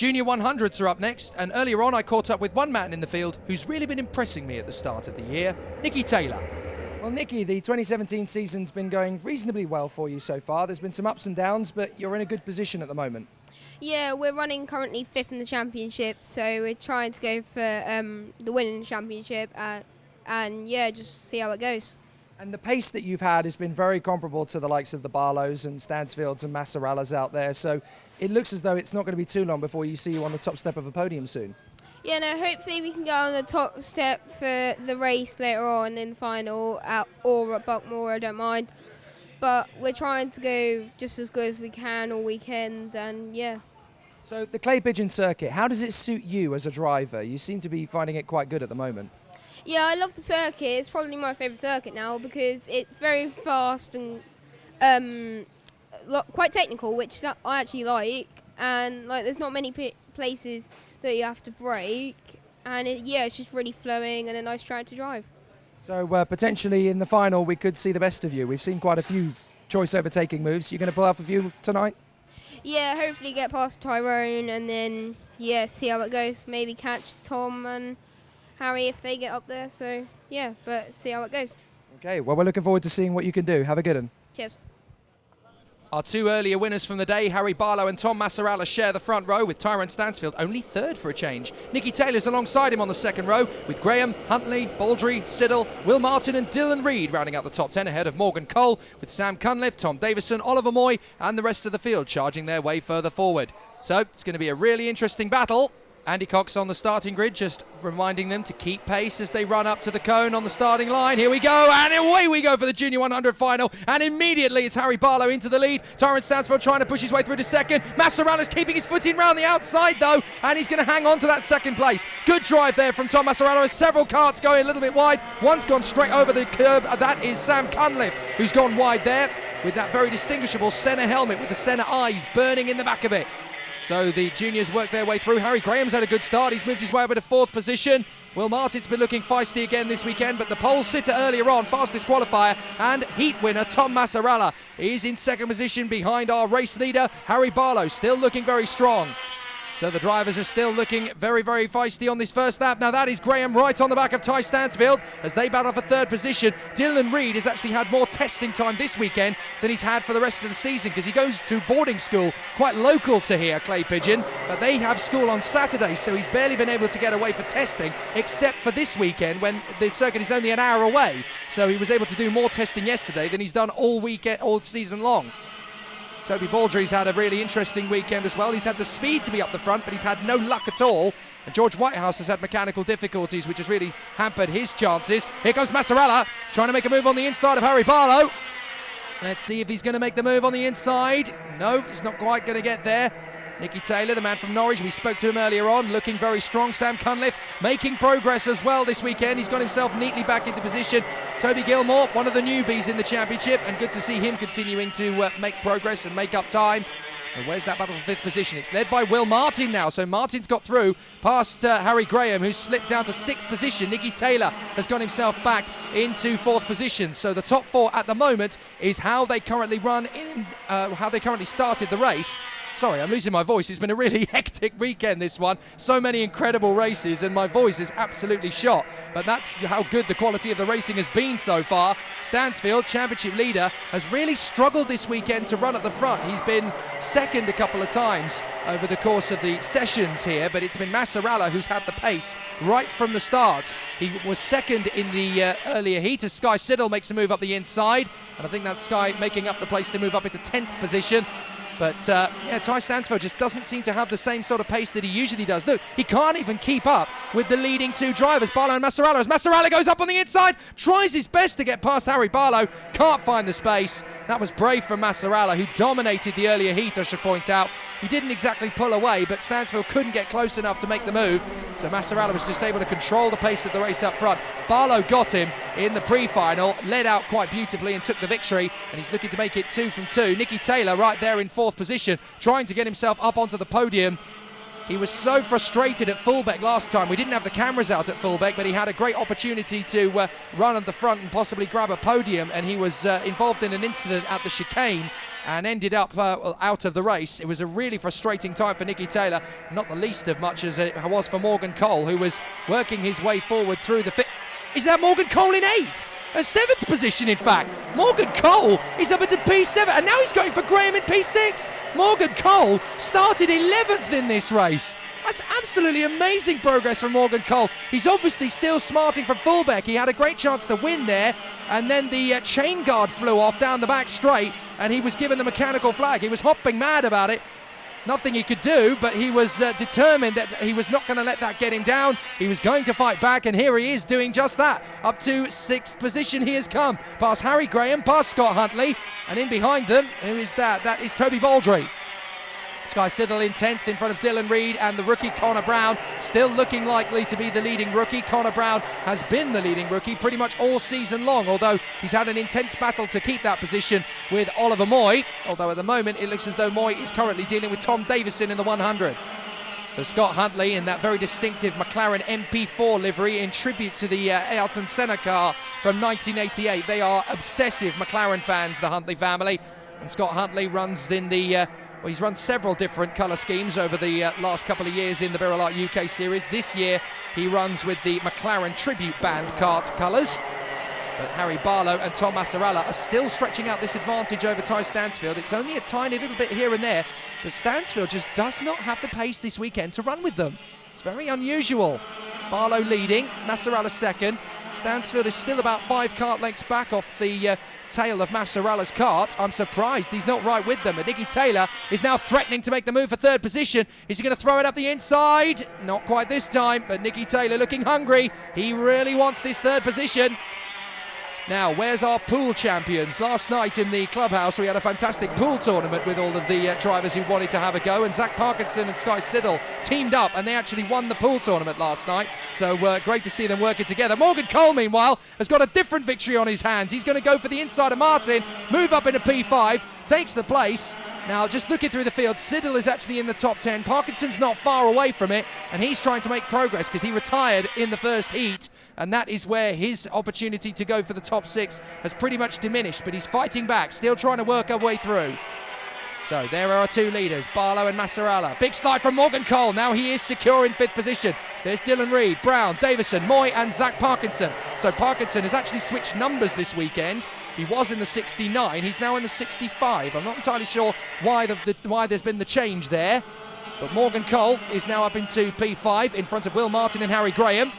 Junior 100s are up next, and earlier on I caught up with one man in the field who's really been impressing me at the start of the year, Nicky Taylor. Well, Nicky, the 2017 season's been going reasonably well for you so far. There's been some ups and downs, but you're in a good position at the moment. Yeah, we're running currently 5th in the championship, so we're trying to go for the win in the championship, and yeah, just see how it goes. And the pace that you've had has been very comparable to the likes of the Barlows and Stansfields and Massarellas out there, so it looks as though it's not going to be too long before you see you on the top step of a podium soon. Yeah, no, hopefully we can go on the top step for the race later on in the final, or at Buckmore, I don't mind. But we're trying to go just as good as we can all weekend, and yeah. So the Clay Pigeon circuit, how does it suit you as a driver? You seem to be finding it quite good at the moment. Yeah, I love the circuit. It's probably my favourite circuit now because it's very fast and quite technical, which I actually like. And like, there's not many places that you have to brake, and it's just really flowing and a nice track to drive. So potentially in the final we could see the best of you. We've seen quite a few choice overtaking moves. You're going to pull off a few tonight? Yeah, hopefully get past Tyrone and then see how it goes. Maybe catch Tom and Harry if they get up there. So yeah, but see how it goes. Okay, well, we're looking forward to seeing what you can do. Have a good one. Cheers. Our two earlier winners from the day, Harry Barlow and Tom Massarella, share the front row, with Tyrone Stansfield only third for a change. Nicky Taylor's alongside him on the second row, with Graham, Huntley, Baldry, Siddle, Will Martin and Dylan Reid rounding out the top 10 ahead of Morgan Cole, with Sam Cunliffe, Tom Davison, Oliver Moy and the rest of the field charging their way further forward. So it's going to be a really interesting battle. Andy Cox on the starting grid, just reminding them to keep pace as they run up to the cone on the starting line. Here we go, and away we go for the Junior 100 final, and immediately it's Harry Barlow into the lead. Tyrone Stansfield trying to push his way through to second. Massarella's keeping his foot in round the outside though, and he's going to hang on to that second place. Good drive there from Tom Massarella, as several carts going a little bit wide. One's gone straight over the curb, that is Sam Cunliffe, who's gone wide there with that very distinguishable centre helmet with the centre eyes burning in the back of it. So the juniors work their way through. Harry Graham's had a good start. He's moved his way over to fourth position. Will Martin's been looking feisty again this weekend, but the pole sitter earlier on, fastest qualifier and heat winner Tom Massarella is in second position behind our race leader Harry Barlow, still looking very strong. So the drivers are still looking very, very feisty on this first lap. Now that is Graham right on the back of Ty Stansfield as they battle for third position. Dylan Reid has actually had more testing time this weekend than he's had for the rest of the season because he goes to boarding school quite local to here, Clay Pigeon, but they have school on Saturday, so he's barely been able to get away for testing except for this weekend when the circuit is only an hour away. So he was able to do more testing yesterday than he's done all weekend, all season long. Toby Baldry's had a really interesting weekend as well. He's had the speed to be up the front, but he's had no luck at all. And George Whitehouse has had mechanical difficulties, which has really hampered his chances. Here comes Massarella, trying to make a move on the inside of Harry Barlow. Let's see if he's going to make the move on the inside. No, he's not quite going to get there. Nicky Taylor, the man from Norwich, we spoke to him earlier on, looking very strong. Sam Cunliffe making progress as well this weekend. He's got himself neatly back into position. Toby Gilmore, one of the newbies in the championship, and good to see him continuing to make progress and make up time. And where's that battle for fifth position? It's led by Will Martin now, so Martin's got through past Harry Graham, who's slipped down to sixth position. Nicky Taylor has got himself back into fourth position. So the top four at the moment is how they currently started the race. Sorry, I'm losing my voice. It's been a really hectic weekend, this one. So many incredible races, and my voice is absolutely shot. But that's how good the quality of the racing has been so far. Stansfield, championship leader, has really struggled this weekend to run at the front. He's been second a couple of times over the course of the sessions here, but it's been Massarella who's had the pace right from the start. He was second in the earlier heat as Sky Siddle makes a move up the inside, and I think that's Sky making up the place to move up into 10th position. But Ty Stansfield just doesn't seem to have the same sort of pace that he usually does. Look, he can't even keep up with the leading two drivers, Barlow and Massarella. As Massarella goes up on the inside, tries his best to get past Harry Barlow, can't find the space. That was brave from Massarella, who dominated the earlier heat, I should point out. He didn't exactly pull away, but Stansfield couldn't get close enough to make the move. So Massarella was just able to control the pace of the race up front. Barlow got him in the pre-final, led out quite beautifully and took the victory, and he's looking to make it 2 from 2. Nicky Taylor right there in fourth position, trying to get himself up onto the podium. He was so frustrated at Fullbeck last time. We didn't have the cameras out at Fullbeck, but he had a great opportunity to run at the front and possibly grab a podium, and he was involved in an incident at the chicane and ended up out of the race. It was a really frustrating time for Nicky Taylor, not the least of much as it was for Morgan Cole, who was working his way forward through the Is that Morgan Cole in 8th? A 7th position, in fact. Morgan Cole is up into P7, and now he's going for Graham in P6. Morgan Cole started 11th in this race. That's absolutely amazing progress from Morgan Cole. He's obviously still smarting from fullback. He had a great chance to win there, and then the chain guard flew off down the back straight, and he was given the mechanical flag. He was hopping mad about it. Nothing he could do, but he was determined that he was not going to let that get him down. He was going to fight back, and here he is doing just that. Up to 6th position he has come. Past Harry Graham, past Scott Huntley, and in behind them, who is that? That is Toby Baldry. Sky Siddle in 10th in front of Dylan Reed, and the rookie Connor Brown still looking likely to be the leading rookie. Connor Brown has been the leading rookie pretty much all season long, although he's had an intense battle to keep that position with Oliver Moy, although at the moment it looks as though Moy is currently dealing with Tom Davison in the 100. So Scott Huntley in that very distinctive McLaren MP4 livery in tribute to the Ayrton Senna car from 1988. They are obsessive McLaren fans, the Huntley family, and Scott Huntley runs in the well, he's run several different colour schemes over the last couple of years in the birelART UK series. This year he runs with the McLaren Tribute Band kart colours. But Harry Barlow and Tom Massaralla are still stretching out this advantage over Ty Stansfield. It's only a tiny little bit here and there, but Stansfield just does not have the pace this weekend to run with them. It's very unusual. Barlow leading, Massaralla second. Stansfield is still about 5 kart lengths back off the tail of Massaralla's kart. I'm surprised he's not right with them. But Nicky Taylor is now threatening to make the move for 3rd position. Is he going to throw it up the inside? Not quite this time, but Nicky Taylor looking hungry. He really wants this 3rd position. Now, where's our pool champions? Last night in the clubhouse, we had a fantastic pool tournament with all of the drivers who wanted to have a go, and Zach Parkinson and Sky Siddle teamed up, and they actually won the pool tournament last night. So great to see them working together. Morgan Cole, meanwhile, has got a different victory on his hands. He's going to go for the inside of Martin, move up into P5, takes the place. Now, just looking through the field, Siddle is actually in the top 10. Parkinson's not far away from it, and he's trying to make progress because he retired in the first heat, and that is where his opportunity to go for the top 6 has pretty much diminished, but he's fighting back, still trying to work our way through. So there are our 2 leaders, Barlow and Massaralla. Big slide from Morgan Cole. Now he is secure in 5th position. There's Dylan Reed, Brown, Davison, Moy and Zach Parkinson. So Parkinson has actually switched numbers this weekend. He was in the 69, he's now in the 65. I'm not entirely sure why there's been the change there. But Morgan Cole is now up into P5 in front of Will Martin and Harry Graham.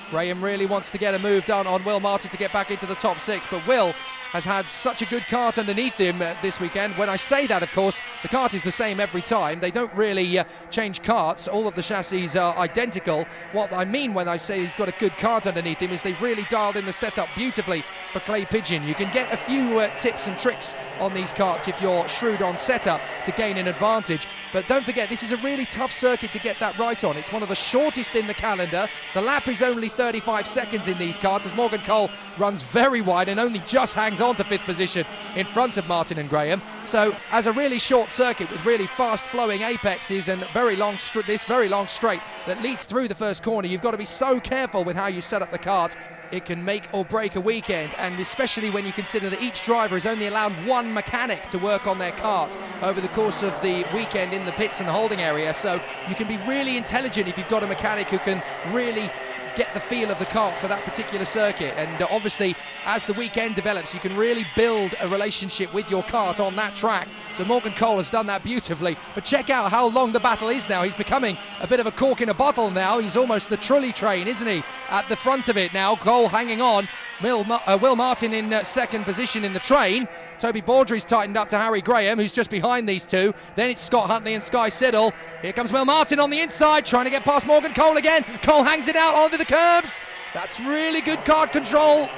Graham really wants to get a move done on Will Martin to get back into the top 6, but Will has had such a good kart underneath him this weekend. When I say that, of course, the kart is the same every time. They don't really change karts. All of the chassis are identical. What I mean when I say he's got a good kart underneath him is they've really dialed in the setup beautifully for Clay Pigeon. You can get a few tips and tricks on these karts if you're shrewd on setup to gain an advantage. But don't forget, this is a really tough circuit to get that right on. It's one of the shortest in the calendar. The lap is only 35 seconds in these karts as Morgan Cole runs very wide and only just hangs on to 5th position in front of Martin and Graham. So as a really short circuit with really fast flowing apexes and this very long straight that leads through the first corner, you've got to be so careful with how you set up the kart. It can make or break a weekend, and especially when you consider that each driver is only allowed 1 mechanic to work on their kart over the course of the weekend in the pits and the holding area. So you can be really intelligent if you've got a mechanic who can really get the feel of the kart for that particular circuit. And obviously, as the weekend develops, you can really build a relationship with your kart on that track. So Morgan Cole has done that beautifully. But check out how long the battle is now. He's becoming a bit of a cork in a bottle now. He's almost the trolley train, isn't he? At the front of it now. Cole hanging on. Will Martin in 2nd position in the train. Toby Baldry's tightened up to Harry Graham, who's just behind these 2. Then it's Scott Huntley and Sky Siddle. Here comes Will Martin on the inside, trying to get past Morgan Cole again. Cole hangs it out over the curbs. That's really good kart control.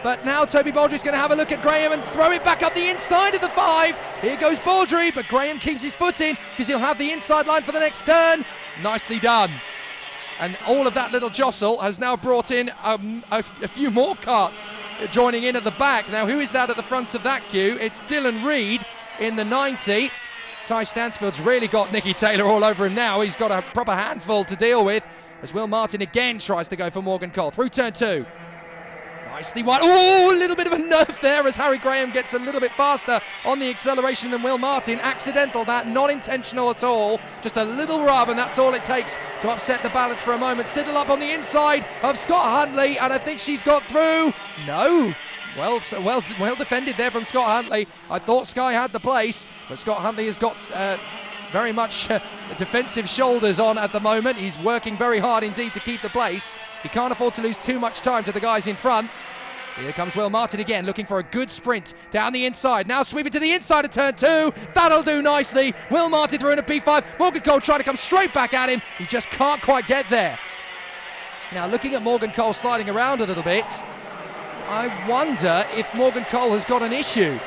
But now Toby Baldry's going to have a look at Graham and throw it back up the inside of the 5. Here goes Baldry, but Graham keeps his foot in because he'll have the inside line for the next turn. Nicely done. And all of that little jostle has now brought in a few more karts joining in at the back. Now, who is that at the front of that queue? It's Dylan Reed in the 90. Ty Stansfield's really got Nicky Taylor all over him now. He's got a proper handful to deal with as Will Martin again tries to go for Morgan Cole through turn 2. Nicely wide. Oh, a little bit of a nerf there as Harry Graham gets a little bit faster on the acceleration than Will Martin. Accidental, that, not intentional at all. Just a little rub, and that's all it takes to upset the balance for a moment. Siddle up on the inside of Scott Huntley, and I think she's got through. No. Well defended there from Scott Huntley. I thought Sky had the place, but Scott Huntley has got very much defensive shoulders on at the moment. He's working very hard indeed to keep the place. He can't afford to lose too much time to the guys in front. Here comes Will Martin again, looking for a good sprint down the inside. Now sweeping to the inside of turn 2. That'll do nicely. Will Martin through in a P5. Morgan Cole trying to come straight back at him. He just can't quite get there. Now looking at Morgan Cole sliding around a little bit, I wonder if Morgan Cole has got an issue.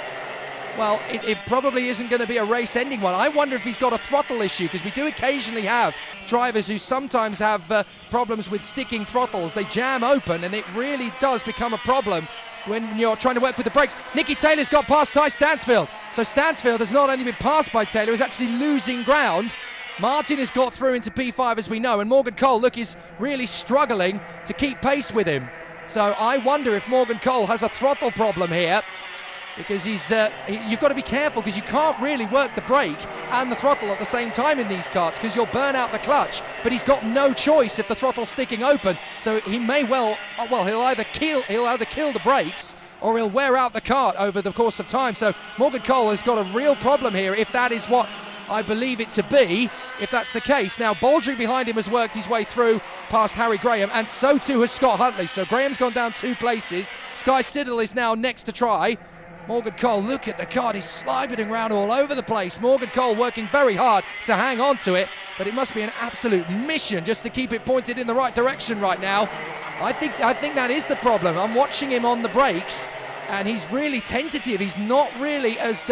Well, it probably isn't going to be a race-ending one. I wonder if he's got a throttle issue, because we do occasionally have drivers who sometimes have problems with sticking throttles. They jam open, and it really does become a problem when you're trying to work with the brakes. Nikki Taylor's got past Ty Stansfield. So Stansfield has not only been passed by Taylor, he's actually losing ground. Martin has got through into P5, as we know, and Morgan Cole, look, is really struggling to keep pace with him. So I wonder if Morgan Cole has a throttle problem here, because you've got to be careful, because you can't really work the brake and the throttle at the same time in these karts, because you'll burn out the clutch. But he's got no choice if the throttle's sticking open, so he may he'll either kill the brakes or he'll wear out the kart over the course of time. So Morgan Cole has got a real problem here, if that is what I believe it to be, if that's the case. Now Baldry behind him has worked his way through past Harry Graham, and so too has Scott Huntley. So Graham's gone down 2 places. Sky Siddle is now next to try. Morgan Cole, look at the kart, he's sliding around all over the place. Morgan Cole working very hard to hang on to it, but it must be an absolute mission just to keep it pointed in the right direction right now. I think that is the problem. I'm watching him on the brakes, and he's really tentative. He's not really as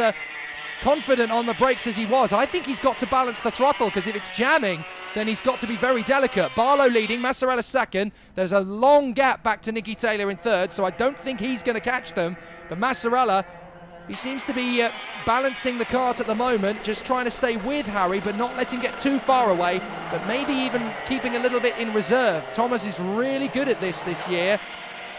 confident on the brakes as he was. I think he's got to balance the throttle, because if it's jamming, then he's got to be very delicate. Barlow leading, Massarella second. There's a long gap back to Nicky Taylor in third, so I don't think he's going to catch them. But Massarella, he seems to be balancing the kart at the moment, just trying to stay with Harry, but not let him get too far away, but maybe even keeping a little bit in reserve. Thomas is really good at this year.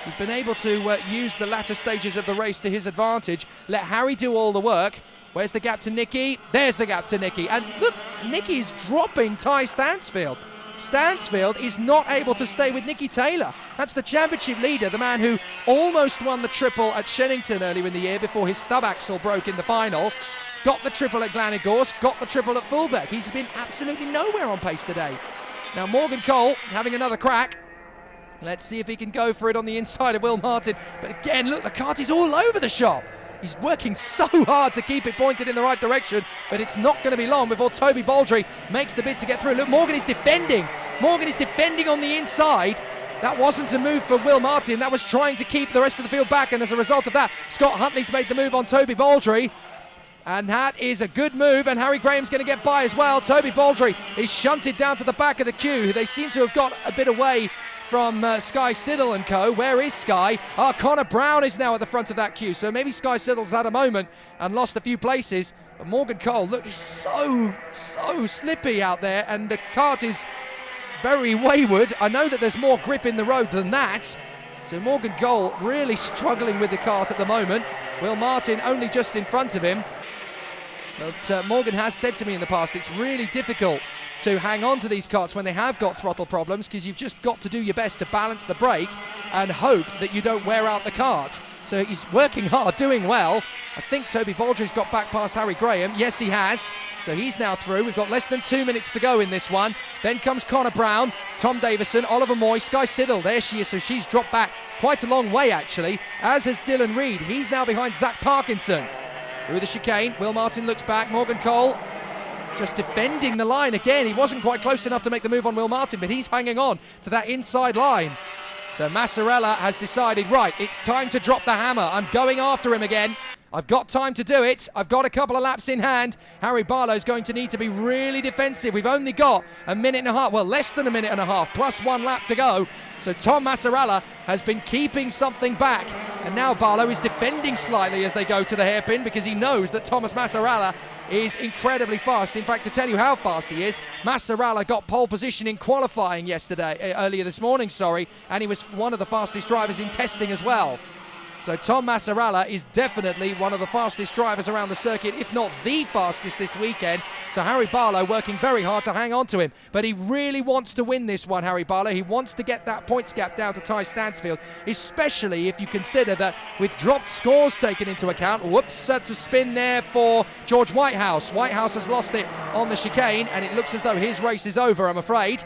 He's been able to use the latter stages of the race to his advantage. Let Harry do all the work. Where's the gap to Nicky? There's the gap to Nicky. And look, Nicky's dropping Ty Stansfield. Stansfield is not able to stay with Nicky Taylor. That's the championship leader, the man who almost won the triple at Shennington earlier in the year before his stub axle broke in the final. Got the triple at Glanagorsk, got the triple at Fullbeck. He's been absolutely nowhere on pace today. Now Morgan Cole having another crack. Let's see if he can go for it on the inside of Will Martin. But again, look, the kart is all over the shop. He's working so hard to keep it pointed in the right direction, but it's not going to be long before Toby Baldry makes the bid to get through. Look, Morgan is defending. Morgan is defending on the inside. That wasn't a move for Will Martin. That was trying to keep the rest of the field back, and as a result of that, Scott Huntley's made the move on Toby Baldry. And that is a good move, and Harry Graham's going to get by as well. Toby Baldry is shunted down to the back of the queue. They seem to have got a bit away from Sky Siddle and co. Where is Sky? Connor Brown is now at the front of that queue, so maybe Sky Siddle's had a moment and lost a few places. But Morgan Cole, look, he's so slippy out there, and the kart is very wayward. I know that there's more grip in the road than that. So Morgan Cole really struggling with the kart at the moment. Will Martin only just in front of him. But Morgan has said to me in the past, it's really difficult to hang on to these karts when they have got throttle problems, because you've just got to do your best to balance the brake and hope that you don't wear out the kart. So he's working hard, doing well. I think Toby Baldry's got back past Harry Graham. Yes, he has. So he's now through. We've got less than 2 minutes to go in this one. Then comes Connor Brown, Tom Davison, Oliver Moy, Sky Siddle. There she is, so she's dropped back quite a long way, actually, as has Dylan Reed. He's now behind Zach Parkinson. Through the chicane, Will Martin looks back. Morgan Cole just defending the line again. He wasn't quite close enough to make the move on Will Martin, but he's hanging on to that inside line. So Massarella has decided, right, it's time to drop the hammer. I'm going after him again. I've got time to do it. I've got a couple of laps in hand. Harry Barlow's going to need to be really defensive. We've only got a minute and a half, well, less than a minute and a half, plus 1 lap to go. So Tom Massarella has been keeping something back. And now Barlow is defending slightly as they go to the hairpin, because he knows that Thomas Massarella is incredibly fast. In fact, to tell you how fast he is, Massarala got pole position in qualifying earlier this morning, and he was one of the fastest drivers in testing as well. So Tom Massarala is definitely one of the fastest drivers around the circuit, if not the fastest this weekend. So Harry Barlow working very hard to hang on to him. But he really wants to win this one, Harry Barlow. He wants to get that points gap down to Ty Stansfield, especially if you consider that with dropped scores taken into account. Whoops, that's a spin there for George Whitehouse. Whitehouse has lost it on the chicane, and it looks as though his race is over, I'm afraid.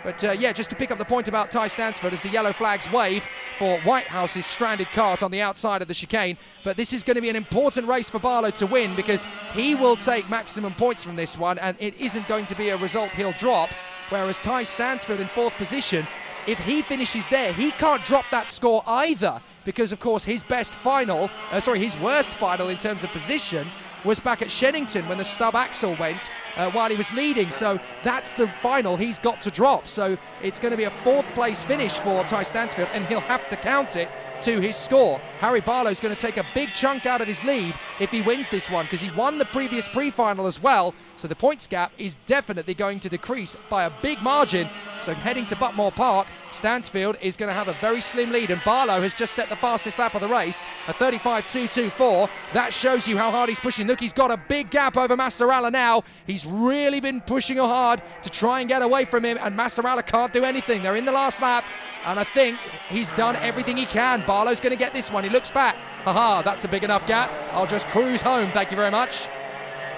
But yeah, just to pick up the point about Ty Stansfield as the yellow flags wave for Whitehouse's stranded cart on the outside of the chicane. But this is going to be an important race for Barlow to win, because he will take maximum points from this one, and it isn't going to be a result he'll drop. Whereas Ty Stansfield in 4th position, if he finishes there, he can't drop that score either, because of course his worst final in terms of position was back at Shennington when the stub axle went while he was leading. So that's the final he's got to drop. So it's going to be a 4th place finish for Ty Stansfield, and he'll have to count it to his score. Harry Barlow's going to take a big chunk out of his lead if he wins this one, because he won the previous pre-final as well. So the points gap is definitely going to decrease by a big margin. So heading to Buckmore Park, Stansfield is going to have a very slim lead, and Barlow has just set the fastest lap of the race, a 35.224. That shows you how hard he's pushing. Look, he's got a big gap over Massarala now. He's really been pushing hard to try and get away from him, and Massarala can't do anything. They're in the last lap, and I think he's done everything he can. Barlow's going to get this one. He looks back. Haha, that's a big enough gap. I'll just cruise home, thank you very much.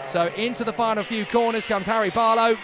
So into the final few corners comes Harry Barlow.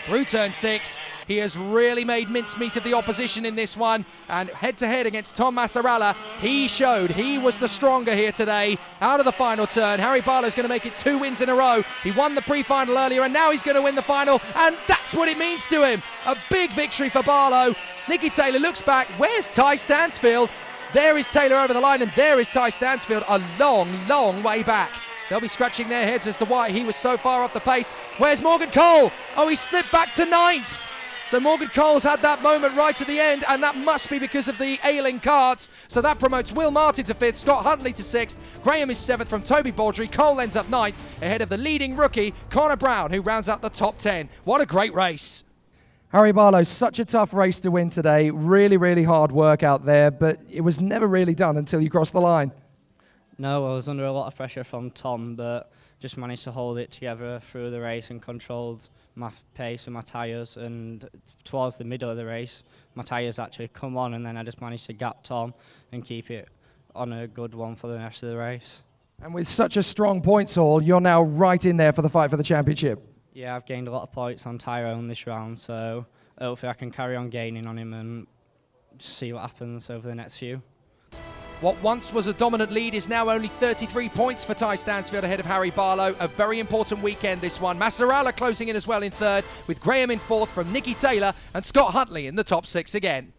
Through turn 6, he has really made mincemeat of the opposition in this one, and head-to-head against Tom Massarala, he showed he was the stronger here today. Out of the final turn, Harry Barlow's going to make it 2 wins in a row. He won the pre-final earlier, and now he's going to win the final, and that's what it means to him. A big victory for Barlow. Nicky Taylor looks back. Where's Ty Stansfield? There is Taylor over the line, and there is Ty Stansfield a long, long way back. They'll be scratching their heads as to why he was so far off the pace. Where's Morgan Cole? Oh, he slipped back to 9th. So Morgan Cole's had that moment right at the end, and that must be because of the ailing cart. So that promotes Will Martin to 5th, Scott Huntley to 6th, Graham is 7th from Toby Baldry, Cole ends up 9th, ahead of the leading rookie, Connor Brown, who rounds out the top 10. What a great race. Harry Barlow, such a tough race to win today. Really, really hard work out there, but it was never really done until you crossed the line. No, I was under a lot of pressure from Tom, but just managed to hold it together through the race and controlled my pace and my tyres, and towards the middle of the race my tyres actually come on, and then I just managed to gap Tom and keep it on a good one for the rest of the race. And with such a strong points haul, you're now right in there for the fight for the championship. Yeah, I've gained a lot of points on Tyrone this round, so hopefully I can carry on gaining on him and see what happens over the next few. What once was a dominant lead is now only 33 points for Ty Stansfield ahead of Harry Barlow. A very important weekend, this one. Massarala closing in as well in 3rd, with Graham in 4th from Nicky Taylor, and Scott Huntley in the top 6 again.